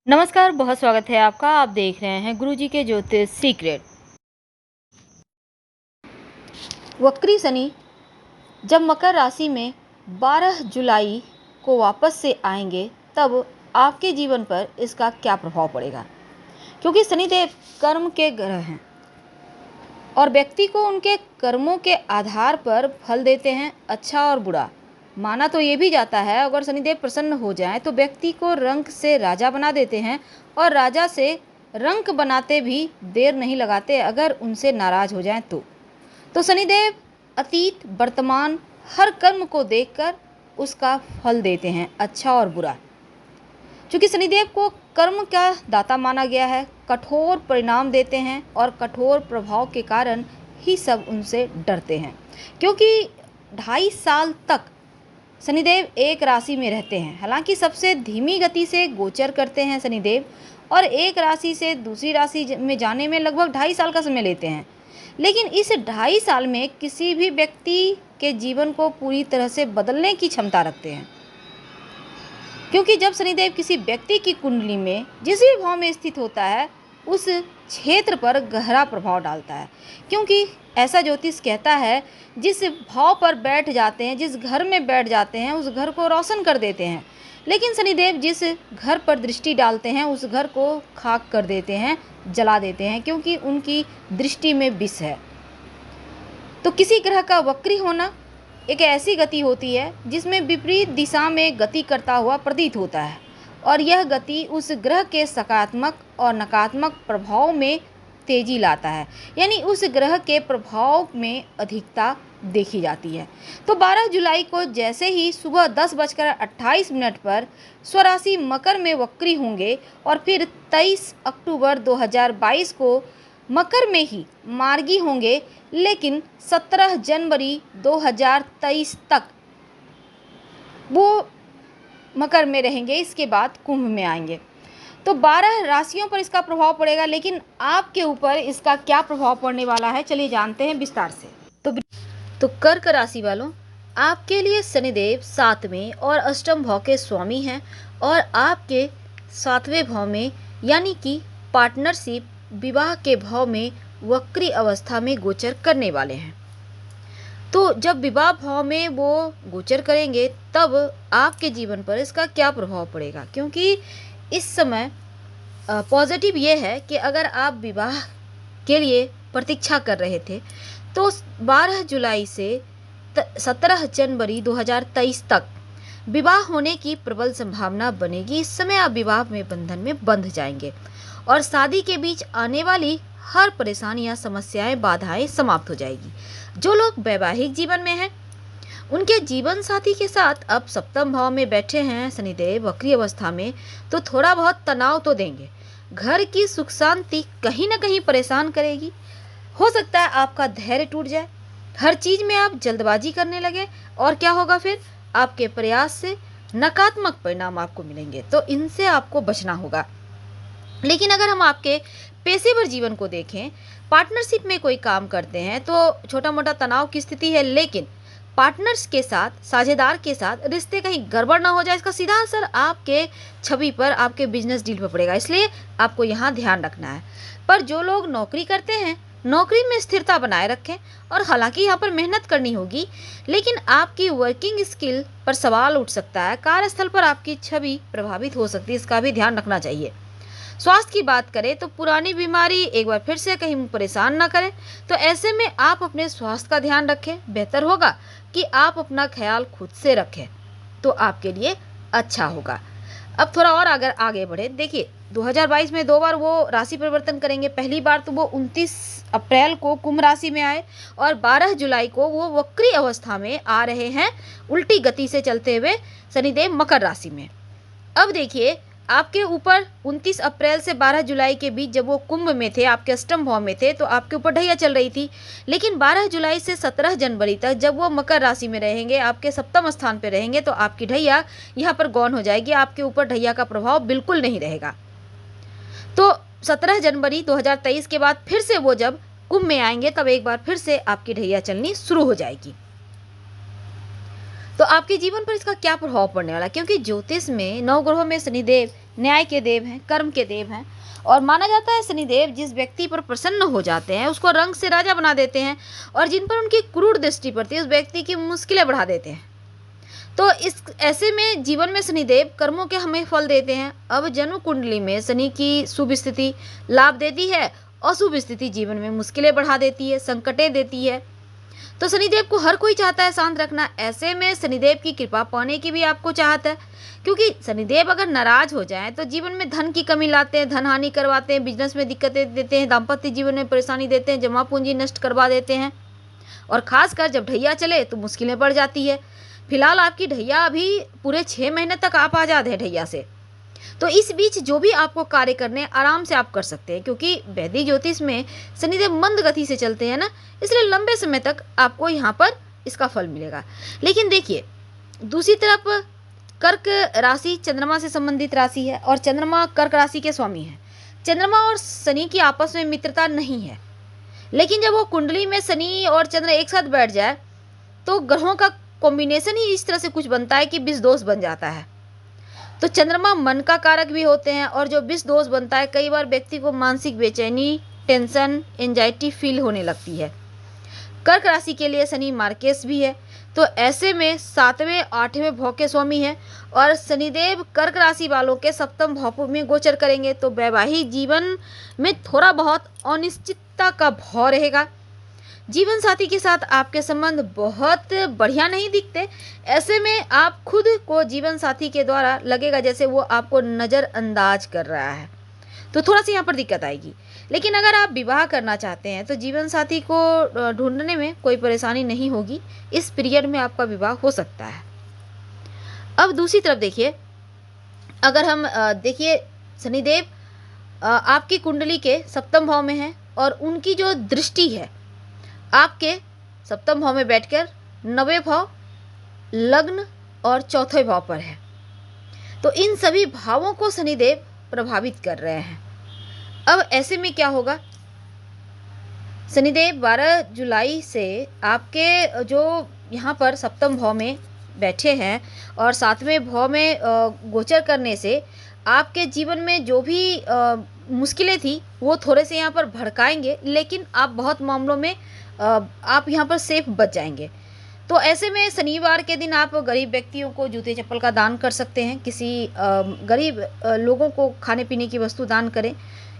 नमस्कार, बहुत स्वागत है आपका। आप देख रहे हैं गुरुजी के ज्योतिष सीक्रेट। वक्री शनि जब मकर राशि में 12 जुलाई को वापस से आएंगे, तब आपके जीवन पर इसका क्या प्रभाव पड़ेगा। क्योंकि शनिदेव कर्म के ग्रह हैं और व्यक्ति को उनके कर्मों के आधार पर फल देते हैं, अच्छा और बुरा। माना तो ये भी जाता है, अगर शनिदेव प्रसन्न हो जाएं तो व्यक्ति को रंक से राजा बना देते हैं, और राजा से रंक बनाते भी देर नहीं लगाते अगर उनसे नाराज हो जाएं तो शनिदेव अतीत वर्तमान हर कर्म को देखकर उसका फल देते हैं, अच्छा और बुरा। क्योंकि शनिदेव को कर्म का दाता माना गया है, कठोर परिणाम देते हैं और कठोर प्रभाव के कारण ही सब उनसे डरते हैं। क्योंकि 2.5 साल तक शनिदेव एक राशि में रहते हैं। हालांकि सबसे धीमी गति से गोचर करते हैं शनिदेव, और एक राशि से दूसरी राशि में जाने में लगभग 2.5 साल का समय लेते हैं। लेकिन इस 2.5 साल में किसी भी व्यक्ति के जीवन को पूरी तरह से बदलने की क्षमता रखते हैं। क्योंकि जब शनिदेव किसी व्यक्ति की कुंडली में जिस भी भाव में स्थित होता है, उस क्षेत्र पर गहरा प्रभाव डालता है। क्योंकि ऐसा ज्योतिष कहता है, जिस भाव पर बैठ जाते हैं, जिस घर में बैठ जाते हैं, उस घर को रोशन कर देते हैं। लेकिन शनिदेव जिस घर पर दृष्टि डालते हैं, उस घर को खाक कर देते हैं, जला देते हैं, क्योंकि उनकी दृष्टि में विष है। तो किसी ग्रह का वक्री होना एक ऐसी गति होती है जिसमें विपरीत दिशा में गति करता हुआ प्रतीत होता है, और यह गति उस ग्रह के सकारात्मक और नकारात्मक प्रभाव में तेजी लाता है, यानी उस ग्रह के प्रभाव में अधिकता देखी जाती है। तो 12 जुलाई को जैसे ही सुबह 10:28 पर स्वराशि मकर में वक्री होंगे, और फिर 23 अक्टूबर 2022 को मकर में ही मार्गी होंगे, लेकिन 17 जनवरी 2023 तक वो मकर में रहेंगे। इसके बाद कुंभ में आएंगे। तो 12 राशियों पर इसका प्रभाव पड़ेगा, लेकिन आपके ऊपर इसका क्या प्रभाव पड़ने वाला है, चलिए जानते हैं विस्तार से। तो कर्क राशि वालों, आपके लिए शनिदेव 7वें और अष्टम भाव के स्वामी हैं, और आपके 7वें भाव में यानी कि पार्टनरशिप विवाह के भाव में वक्री अवस्था में गोचर करने वाले हैं। तो जब विवाह भाव में वो गोचर करेंगे, तब आपके जीवन पर इसका क्या प्रभाव पड़ेगा। क्योंकि इस समय पॉजिटिव ये है कि अगर आप विवाह के लिए प्रतीक्षा कर रहे थे, तो 12 जुलाई से 17 जनवरी 2023 तक विवाह होने की प्रबल संभावना बनेगी। इस समय आप विवाह में बंधन में बंध जाएंगे, और शादी के बीच आने वाली हर परेशानियां, समस्याएं, बाधाएं समाप्त हो जाएगी। जो लोग वैवाहिक जीवन में हैं, उनके जीवन साथी के साथ अब सप्तम भाव में बैठे हैं शनिदेव वक्री अवस्था में, तो थोड़ा बहुत तनाव तो देंगे। घर की सुख शांति कहीं ना कहीं परेशान करेगी। हो सकता है आपका धैर्य टूट जाए, हर चीज में आप जल्दबाजी करने लगे, और क्या होगा फिर, आपके प्रयास से नकारात्मक परिणाम आपको मिलेंगे। तो इनसे आपको बचना होगा। लेकिन अगर हम आपके पेशेवर जीवन को देखें, पार्टनरशिप में कोई काम करते हैं तो छोटा मोटा तनाव की स्थिति है, लेकिन पार्टनर्स के साथ, साझेदार के साथ रिश्ते कहीं गड़बड़ ना हो जाए, इसका सीधा असर आपके छवि पर, आपके बिजनेस डील पर पड़ेगा। इसलिए आपको यहाँ ध्यान रखना है। पर जो लोग नौकरी करते हैं, नौकरी में स्थिरता बनाए रखें, और हालांकि यहाँ पर मेहनत करनी होगी, लेकिन आपकी वर्किंग स्किल पर सवाल उठ सकता है। कार्यस्थल पर आपकी छवि प्रभावित हो सकती है, इसका भी ध्यान रखना चाहिए। स्वास्थ्य की बात करें तो पुरानी बीमारी एक बार फिर से कहीं परेशान ना करे, तो ऐसे में आप अपने स्वास्थ्य का ध्यान रखें। बेहतर होगा कि आप अपना ख्याल खुद से रखें, तो आपके लिए अच्छा होगा। अब थोड़ा और अगर आगे बढ़े, देखिए 2022 में 2 बार वो राशि परिवर्तन करेंगे। पहली बार तो वो 29 अप्रैल को कुंभ राशि में आए, और 12 जुलाई को वो वक्री अवस्था में आ रहे हैं, उल्टी गति से चलते हुए शनिदेव मकर राशि में। अब देखिए, आपके ऊपर 29 अप्रैल से 12 जुलाई के बीच जब वो कुंभ में थे, आपके अष्टम भाव में थे, तो आपके ऊपर ढैया चल रही थी। लेकिन 12 जुलाई से 17 जनवरी तक जब वो मकर राशि में रहेंगे, आपके सप्तम स्थान पे रहेंगे, तो आपकी ढैया यहाँ पर गौन हो जाएगी। आपके ऊपर ढैया का प्रभाव बिल्कुल नहीं रहेगा। तो 17 जनवरी 2023 के बाद फिर से वो जब कुंभ में आएंगे, तब एक बार फिर से आपकी ढैया चलनी शुरू हो जाएगी। तो तो आपके जीवन पर इसका क्या प्रभाव पड़ने वाला है? क्योंकि ज्योतिष में नवग्रहों में शनिदेव न्याय के देव हैं, कर्म के देव हैं, और माना जाता है शनिदेव जिस व्यक्ति पर प्रसन्न हो जाते हैं उसको रंग से राजा बना देते हैं, और जिन पर उनकी क्रूर दृष्टि पड़ती है उस व्यक्ति की मुश्किलें बढ़ा देते हैं। तो इस ऐसे में जीवन में शनिदेव कर्मों के हमें फल देते हैं। अब जन्म कुंडली में शनि की शुभ स्थिति लाभ देती है, अशुभ स्थिति जीवन में मुश्किलें बढ़ा देती है, संकटें देती है। तो शनिदेव को हर कोई चाहता है शांत रखना। ऐसे में शनिदेव की कृपा पाने की भी आपको चाहत है, क्योंकि शनिदेव अगर नाराज हो जाए तो जीवन में धन की कमी लाते हैं, धन हानि करवाते हैं, बिजनेस में दिक्कतें देते हैं, दाम्पत्य जीवन में परेशानी देते हैं, जमा पूंजी नष्ट करवा देते हैं, और खासकर जब ढैया चले तो मुश्किलें बढ़ जाती है। फिलहाल आपकी ढैया अभी पूरे 6 महीने तक आप आज़ाद है ढैया से। तो इस बीच जो भी आपको कार्य करने आराम से आप कर सकते हैं, क्योंकि वैदिक ज्योतिष में शनिदेव मंद गति से चलते हैं ना, इसलिए लंबे समय तक आपको यहाँ पर इसका फल मिलेगा। लेकिन देखिए दूसरी तरफ कर्क राशि चंद्रमा से संबंधित राशि है, और चंद्रमा कर्क राशि के स्वामी है। चंद्रमा और शनि की आपस में मित्रता नहीं है, लेकिन जब वो कुंडली में शनि और चंद्र एक साथ बैठ जाए तो ग्रहों का कॉम्बिनेशन ही इस तरह से कुछ बनता है कि विष दोष बन जाता है। तो चंद्रमा मन का कारक भी होते हैं, और जो विष दोष बनता है कई बार व्यक्ति को मानसिक बेचैनी, टेंशन, एंजाइटी फील होने लगती है। कर्क राशि के लिए शनि मार्केस भी है, तो ऐसे में 7वें 8वें भाव के स्वामी है, और शनिदेव कर्क राशि वालों के सप्तम भाव में गोचर करेंगे, तो वैवाहिक जीवन में थोड़ा बहुत अनिश्चितता का भाव रहेगा। जीवन साथी के साथ आपके संबंध बहुत बढ़िया नहीं दिखते। ऐसे में आप खुद को जीवन साथी के द्वारा लगेगा जैसे वो आपको नज़रअंदाज कर रहा है, तो थोड़ा सा यहाँ पर दिक्कत आएगी। लेकिन अगर आप विवाह करना चाहते हैं तो जीवन साथी को ढूंढने में कोई परेशानी नहीं होगी, इस पीरियड में आपका विवाह हो सकता है। अब दूसरी तरफ देखिए, अगर हम देखिए शनिदेव आपकी कुंडली के सप्तम भाव में है, और उनकी जो दृष्टि है आपके सप्तम भाव में बैठकर 9वें भाव, लग्न और चौथे भाव पर है। तो इन सभी भावों को शनिदेव प्रभावित कर रहे हैं। अब ऐसे में क्या होगा, शनिदेव 12 जुलाई से आपके जो यहाँ पर सप्तम भाव में बैठे हैं और 7वें भाव में गोचर करने से आपके जीवन में जो भी मुश्किलें थी वो थोड़े से यहाँ पर भड़काएंगे, लेकिन आप बहुत मामलों में आप यहाँ पर सेफ बच जाएंगे। तो ऐसे में शनिवार के दिन आप गरीब व्यक्तियों को जूते चप्पल का दान कर सकते हैं, किसी गरीब लोगों को खाने पीने की वस्तु दान करें,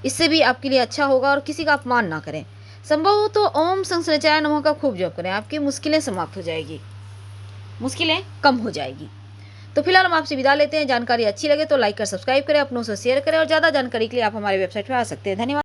इससे भी आपके लिए अच्छा होगा, और किसी का अपमान ना करें। संभव हो तो ओम संसृचाय नमः का खूब जप करें, आपकी मुश्किलें समाप्त हो जाएगी, मुश्किलें कम हो जाएगी। तो फिलहाल हम आपसे विदा लेते हैं। जानकारी अच्छी लगे तो लाइक कर सब्सक्राइब करें, अपनों से शेयर करें, और ज़्यादा जानकारी के लिए आप हमारे वेबसाइट पर आ सकते हैं। धन्यवाद।